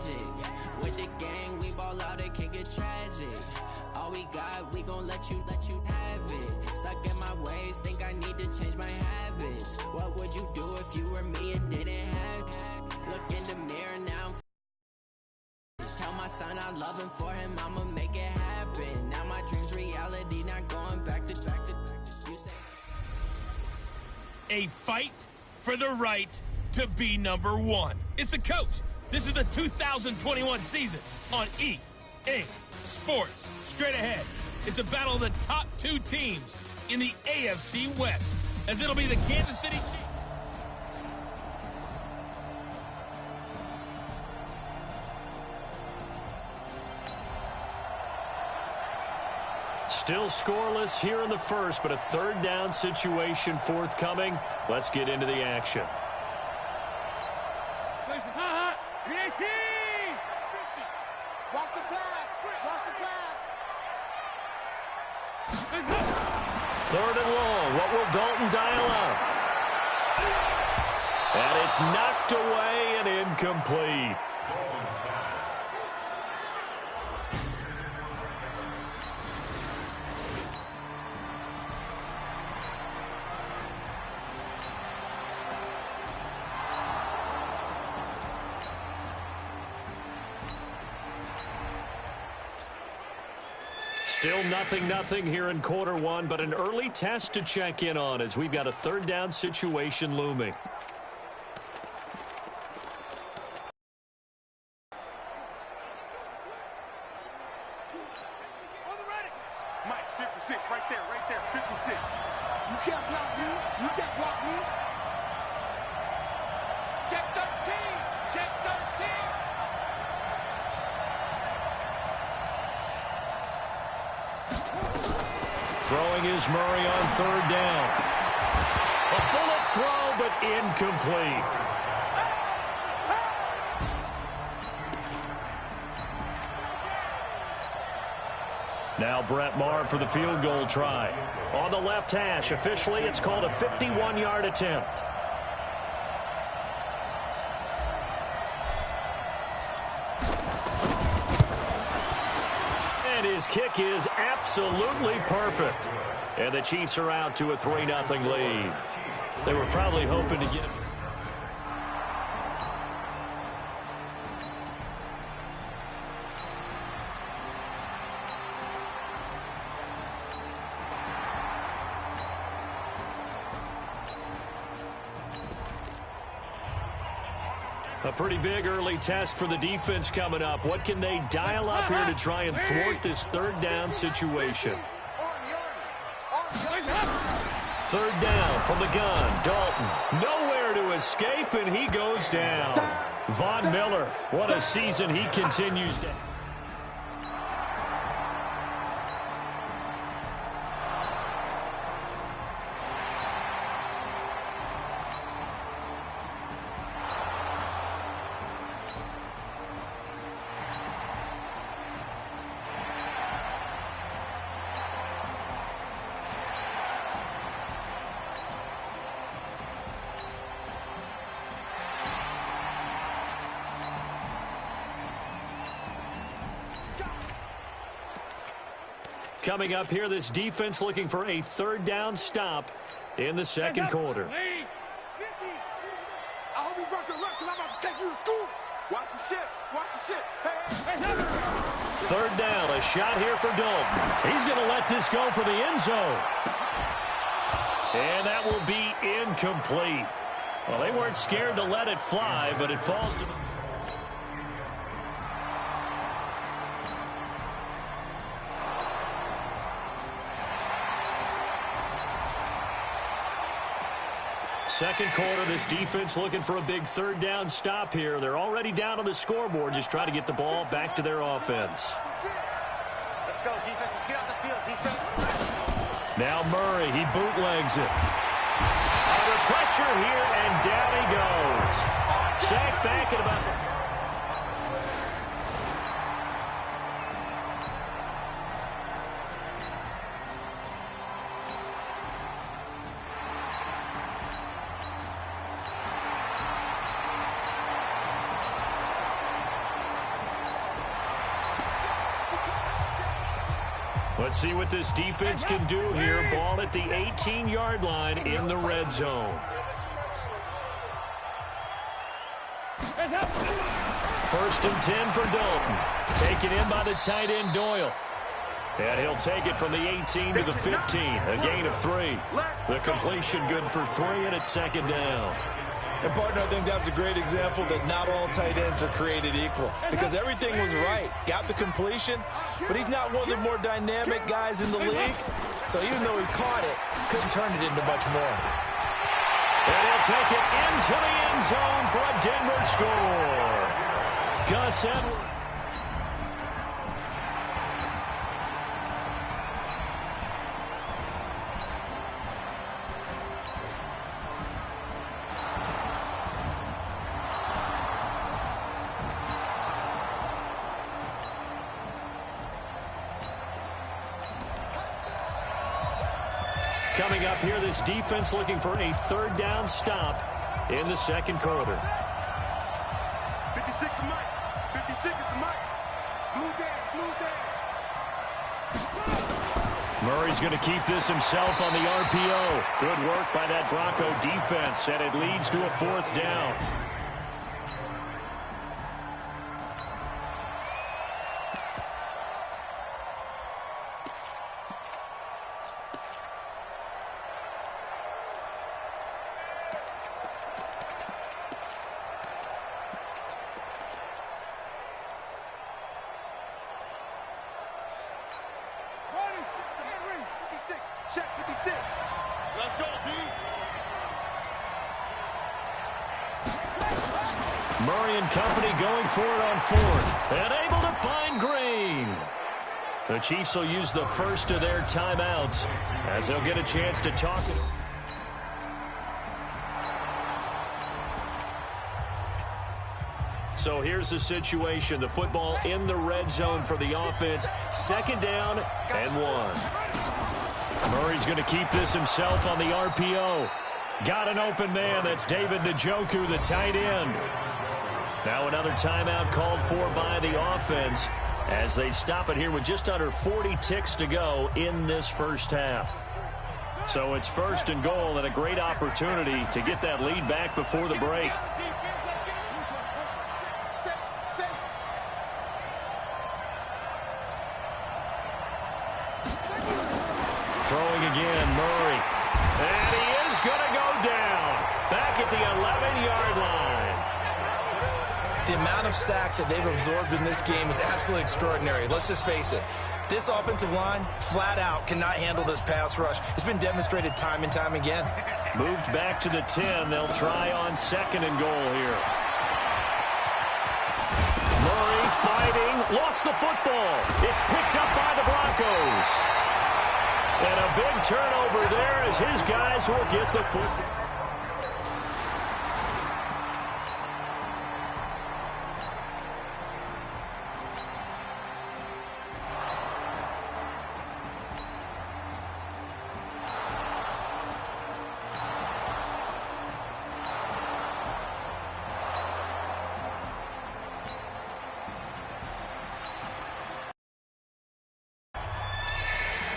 magic. With the gang, we ball out, it can get tragic. All we got, we gon' let you have it. Stuck in my ways, think I need to change my habits. What would you do if you were me and didn't have it? Look in the mirror now, tell my son I love him, for him I'ma make it happen. Now my dream's reality, not going back to you say. A fight for the right to be number one. It's the coach. This is the 2021 season on EA Sports. Straight ahead, it's a battle of the top two teams in the AFC West, as it'll be the Kansas City Chiefs. Still scoreless here in the first, but a third down situation forthcoming. Let's get into the action. Watch the pass. Watch the pass. Third and long. What will Dalton dial up? And it's knocked away and incomplete. Still nothing here in quarter one, but an early test to check in on as we've got a third down situation looming. On the ready. Mike, 56, right there, 56. You can't block me. You can't block me. Check 13. Check 13. Throwing is Murray on third down. A bullet throw, but incomplete. Now Brett Maher for the field goal try. On the left hash, officially it's called a 51-yard attempt. His kick is absolutely perfect. And the Chiefs are out to a 3-0 lead. They were probably hoping to get... A pretty big early test for the defense coming up. What can they dial up here to try and thwart this third down situation? Third down from the gun. Dalton nowhere to escape, and he goes down. Von Miller, what a season he continues to... Coming up here, this defense looking for a third down stop in the second quarter. I hope you brought your lunch because I'm about to take you to school. Watch the shit. Watch the shit. Hey. Third down, a shot here for Dalton. He's going to let this go for the end zone. And that will be incomplete. Well, they weren't scared to let it fly, but it falls to the... Second quarter, this defense looking for a big third down stop here. They're already down on the scoreboard, just trying to get the ball back to their offense. Let's go, defense. Let's get off the field, defense. Now Murray, he bootlegs it. Under pressure here, and down he goes. Sacked back at about... Let's see what this defense can do here. Ball at the 18-yard line in the red zone. First and 10 for Dalton. Taken in by the tight end Doyle. And he'll take it from the 18 to the 15. A gain of 3. The completion good for 3, and it's second down. And, partner, I think that was a great example that not all tight ends are created equal, because everything was right. Got the completion, but he's not one of the more dynamic guys in the league. So even though he caught it, couldn't turn it into much more. And he'll take it into the end zone for a Denver score. Gus Edwards. Coming up here, this defense looking for a third down stop in the second quarter. 56 to Mike. 56 to Mike. Blue down. Murray's going to keep this himself on the RPO. Good work by that Bronco defense, and it leads to a fourth down. Check 56. Let's go, D. Murray and company going for it on fourth. And able to find Green. The Chiefs will use the first of their timeouts as they'll get a chance to talk it. So here's the situation. The football in the red zone for the offense. Second down and 1. Murray's going to keep this himself on the RPO. Got an open man. That's David Njoku, the tight end. Now another timeout called for by the offense as they stop it here with just under 40 ticks to go in this first half. So it's first and goal and a great opportunity to get that lead back before the break. Throwing again, Murray. And he is going to go down. Back at the 11-yard line. The amount of sacks that they've absorbed in this game is absolutely extraordinary. Let's just face it. This offensive line, flat out, cannot handle this pass rush. It's been demonstrated time and time again. Moved back to the 10. They'll try on second and goal here. Murray fighting. Lost the football. It's picked up by the Broncos. And a big turnover there as his guys will get the football.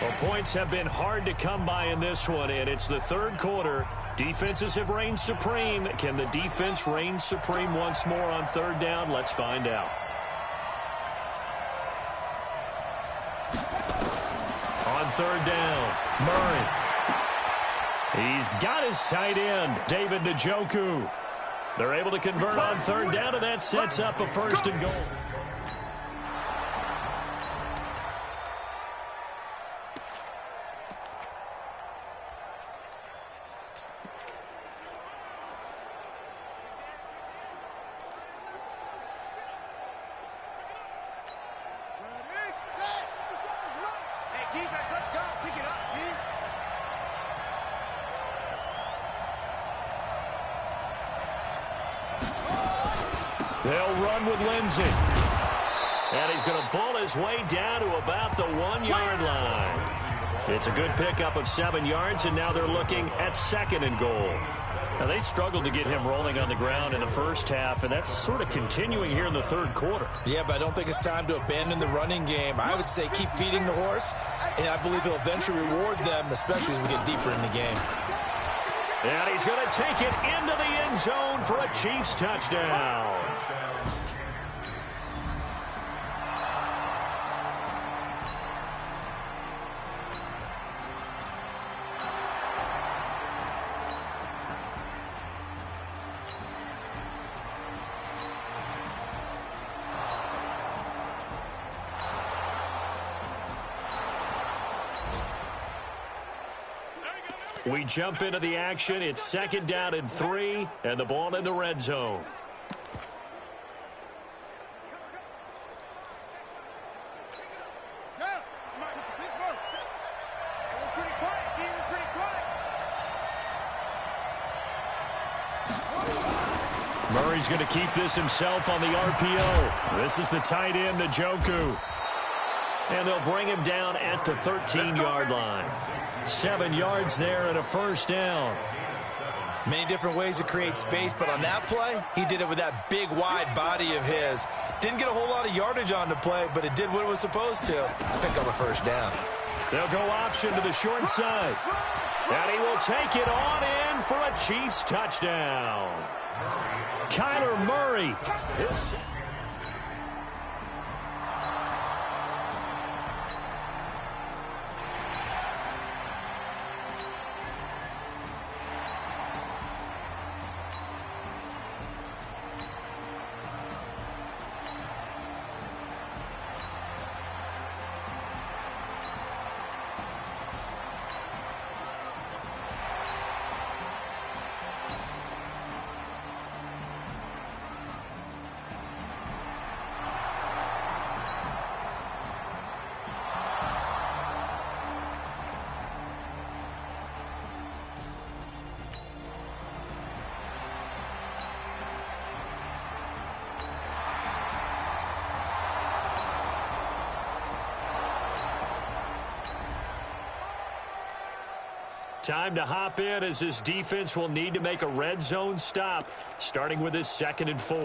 Well, points have been hard to come by in this one, and it's the third quarter. Defenses have reigned supreme. Can the defense reign supreme once more on third down? Let's find out. On third down, Murray. He's got his tight end, David Njoku. They're able to convert on third down, and that sets up a first and goal. They'll run with Lindsey. And he's going to bull his way down to about the 1-yard line. It's a good pickup of 7 yards, and now they're looking at second and goal. Now, they struggled to get him rolling on the ground in the first half, and that's sort of continuing here in the third quarter. Yeah, but I don't think it's time to abandon the running game. I would say keep feeding the horse, and I believe he'll eventually reward them, especially as we get deeper in the game. And he's going to take it into the end zone for a Chiefs touchdown. We jump into the action. It's 2nd down and 3, and the ball in the red zone. Murray's going to keep this himself on the RPO. This is the tight end, Njoku. And they'll bring him down at the 13-yard line. 7 yards there and a first down. Many different ways to create space, but on that play, he did it with that big, wide body of his. Didn't get a whole lot of yardage on the play, but it did what it was supposed to. Pick up a first down. They'll go option to the short side. And he will take it on in for a Chiefs touchdown. Kyler Murray is... Time to hop in as this defense will need to make a red zone stop, starting with this 2nd and 4.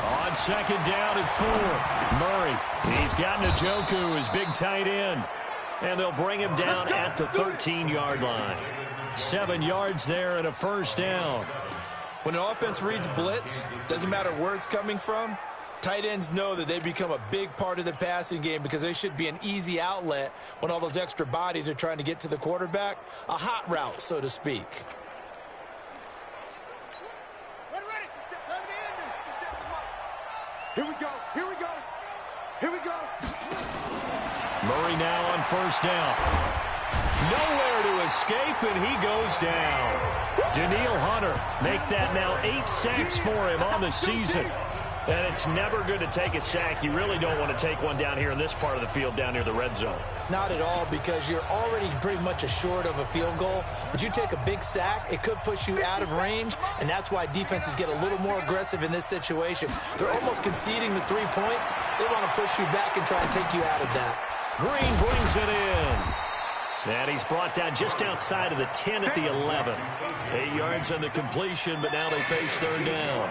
On 2nd down and 4, Murray. He's got Njoku, his big tight end. And they'll bring him down at the 13-yard line. 7 yards there and a first down. When an offense reads blitz, doesn't matter where it's coming from, tight ends know that they become a big part of the passing game because they should be an easy outlet when all those extra bodies are trying to get to the quarterback. A hot route, so to speak. Here we go. Here we go. Here we go. Murray now on first down. Nowhere to escape, and he goes down. Daniil Hunter make that now 8 sacks for him on the season. And it's never good to take a sack. You really don't want to take one down here in this part of the field down near the red zone. Not at all, because you're already pretty much assured of a field goal. But you take a big sack, it could push you out of range, and that's why defenses get a little more aggressive in this situation. They're almost conceding the 3 points. They want to push you back and try and take you out of that. Green brings it in. And he's brought down just outside of the 10 at the 11. 8 yards on the completion, but now they face 3rd down.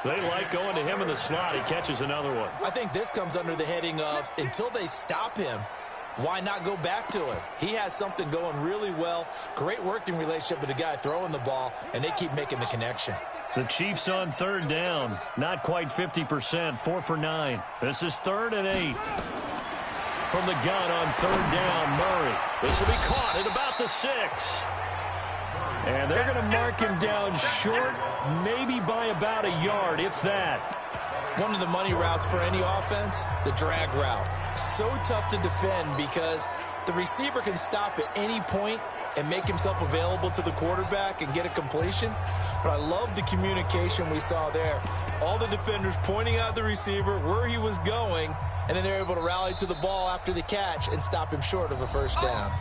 They like going to him in the slot. He catches another one. I think this comes under the heading of, until they stop him, why not go back to him? He has something going really well. Great working relationship with the guy throwing the ball, and they keep making the connection. The Chiefs on 3rd down. Not quite 50%. 4 for 9. This is 3rd and 8. From the gun on 3rd down, Murray. This will be caught at about the 6. And they're going to mark him down short, maybe by about a yard, if that. One of the money routes for any offense, the drag route. So tough to defend because the receiver can stop at any point and make himself available to the quarterback and get a completion. But I love the communication we saw there. All the defenders pointing out the receiver, where he was going, and then they're able to rally to the ball after the catch and stop him short of a first down.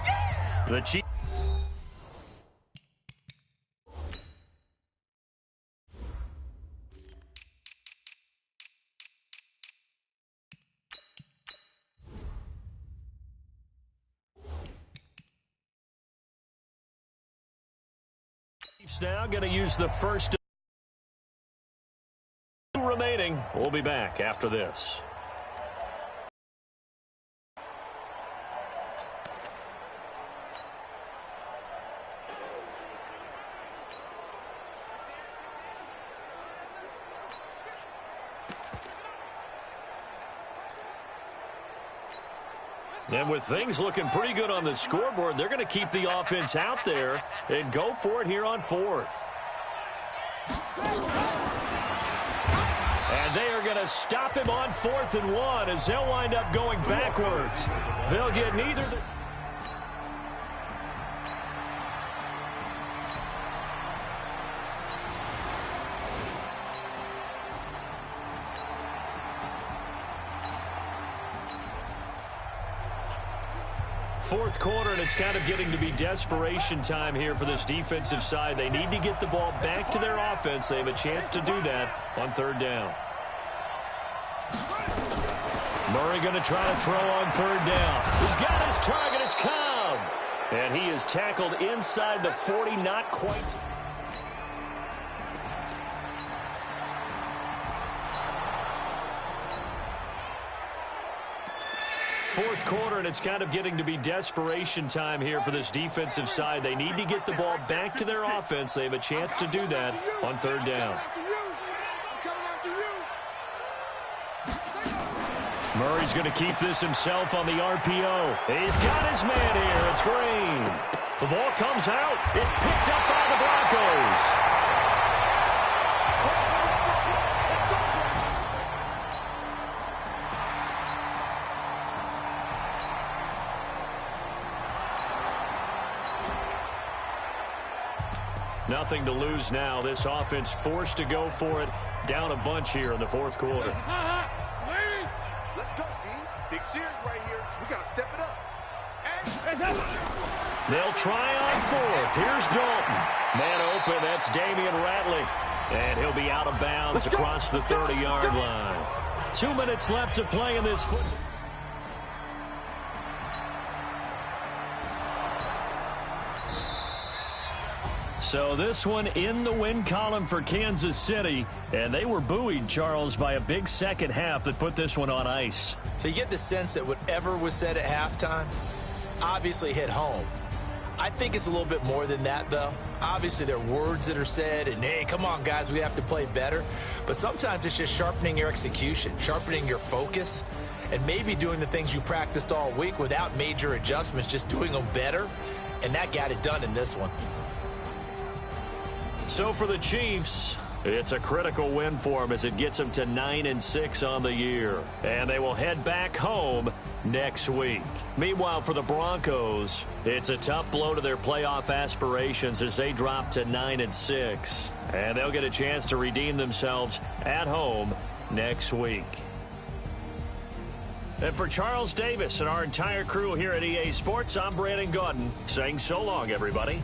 The Chiefs. Chiefs now going to use the first remaining. We'll be back after this. And with things looking pretty good on the scoreboard, they're going to keep the offense out there and go for it here on fourth. And they are going to stop him on 4th and 1 as they'll wind up going backwards. They'll get neither. Fourth quarter, and it's kind of getting to be desperation time here for this defensive side. They need to get the ball back to their offense. They have a chance to do that on 3rd down. Murray going to try to throw on 3rd down. He's got his target. It's Cobb. And he is tackled inside the 40, not quite. Fourth quarter, and it's kind of getting to be desperation time here for this defensive side. They need to get the ball back to their offense. They have a chance to do that on 3rd down. Murray's going to keep this himself on the RPO. He's got his man here. It's Green. The ball comes out. It's picked up by the Broncos. Nothing to lose now. This offense forced to go for it. Down a bunch here in the 4th quarter. Let's go, D. Big series right here. We got to step it up. They'll try on 4th. Here's Dalton. Man open. That's Damian Ratley. And he'll be out of bounds across the 30-yard line. 2 minutes left to play in this football. So this one in the win column for Kansas City. And they were buoyed, Charles, by a big second half that put this one on ice. So you get the sense that whatever was said at halftime obviously hit home. I think it's a little bit more than that, though. Obviously, there are words that are said, and, hey, come on, guys, we have to play better. But sometimes it's just sharpening your execution, sharpening your focus, and maybe doing the things you practiced all week without major adjustments, just doing them better. And that got it done in this one. So for the Chiefs, it's a critical win for them as it gets them to 9-6 on the year. And they will head back home next week. Meanwhile, for the Broncos, it's a tough blow to their playoff aspirations as they drop to 9-6. And they'll get a chance to redeem themselves at home next week. And for Charles Davis and our entire crew here at EA Sports, I'm Brandon Gaudin saying so long, everybody.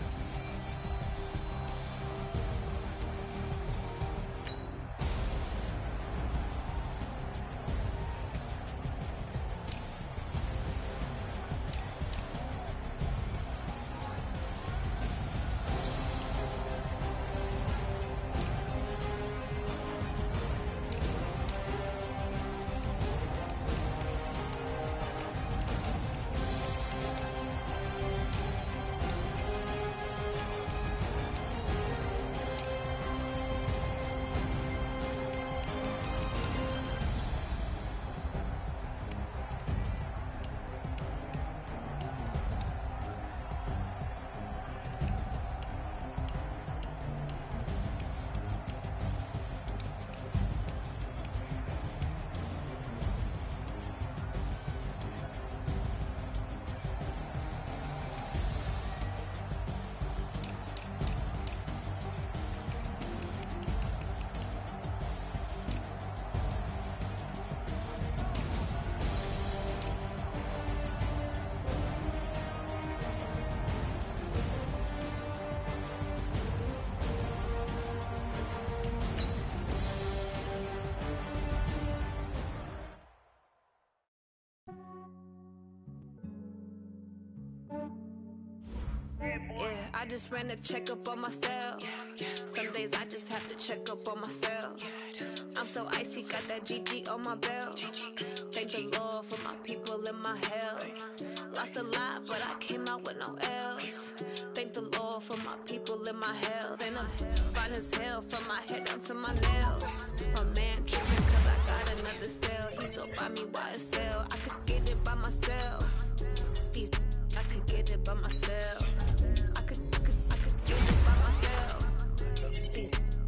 I just ran a checkup on myself. Some days I just have to check up on myself. I'm so icy, got that GG on my belt. Thank the Lord for my people in my health. Lost a lot, but I came out with no L's. Thank the Lord for my people in my health. And I'm fine as hell from my head down to my nails. My man tripping cause I got another cell. He still buy me YSL. I could get it by myself. I could get it by myself. I could get it by myself.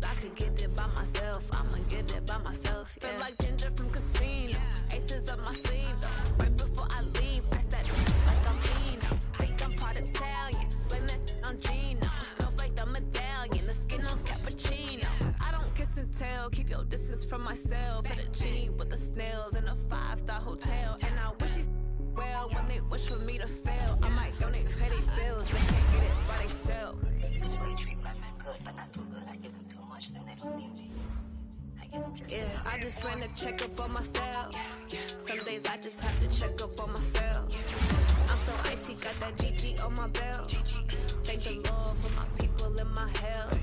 I could get it by myself. I'ma get it by myself. Yeah. Feel like Ginger from Casino. Aces up my sleeve though. Right before I leave, I that like I'm Eno. Think I'm part Italian. Blame it on Gino. Smells like the medallion. The skin on cappuccino. I don't kiss and tell. Keep your distance from myself. At a genie with the snails in a 5-star hotel. And I wish he's well when they wish for me to fail. I might donate petty bills. They can't get it by themselves. This way treat my men good, but not too good. I give them too much, then they don't need me. I give them just I just ran a checkup on myself. Some days I just have to check up on myself. I'm so icy, got that GG on my belt. Thank the Lord for my people in my health.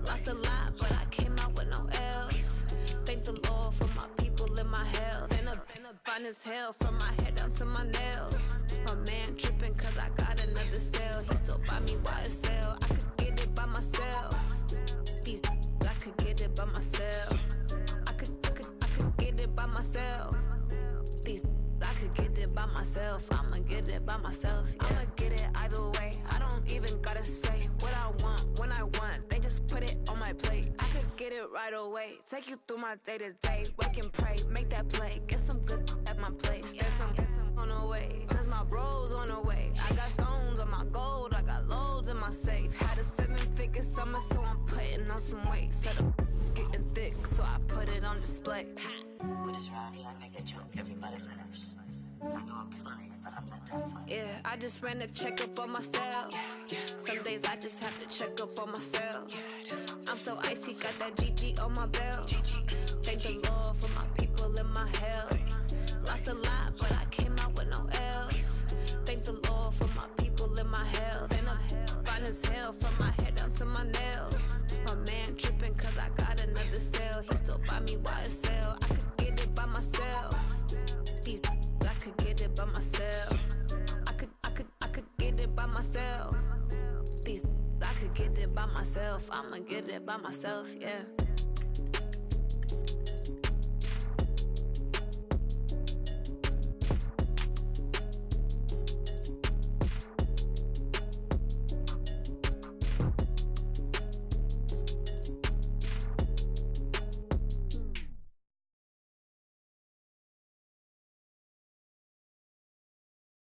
Lost a lot, but I came out with no L's. Thank the Lord for my people in my health. And I'm fine as hell from my head down to my nails. My man tripping cause I got another cell. He still buy me YSL. I could get it by myself. I could get it by myself. I could get it by myself. I could get it by myself. I'ma get it by myself. Yeah. I'ma get it either way. I don't even gotta say what I want when I want. They just put it on my plate. I could get it right away. Take you through my day to day. Wake and pray, make that play. Get some good at my place. There's some on the way. Cause my bros on the way. I got stones on my gold. I got loads in my safe. Had a 7-figure summer, so I'm putting on some weight. Set up getting thick, so I put it on display. With this round here, I make a joke. Everybody laughs. I know I'm funny, but I'm not that funny. Yeah, I just ran a checkup on myself. Some days I just have to check up on myself. I'm so icy, got that GG on my belt. Thank the Lord for my people in my health. Lost a lot, but I came out with no L's. Thank the Lord for my people in my health. And I'm fine as hell from my head down to my nails. My man tripping cause I got another cell. He still buy me YSL. I could get it by myself. I could get it by myself. I could get it by myself. I could get it by myself. I'ma get it by myself, yeah.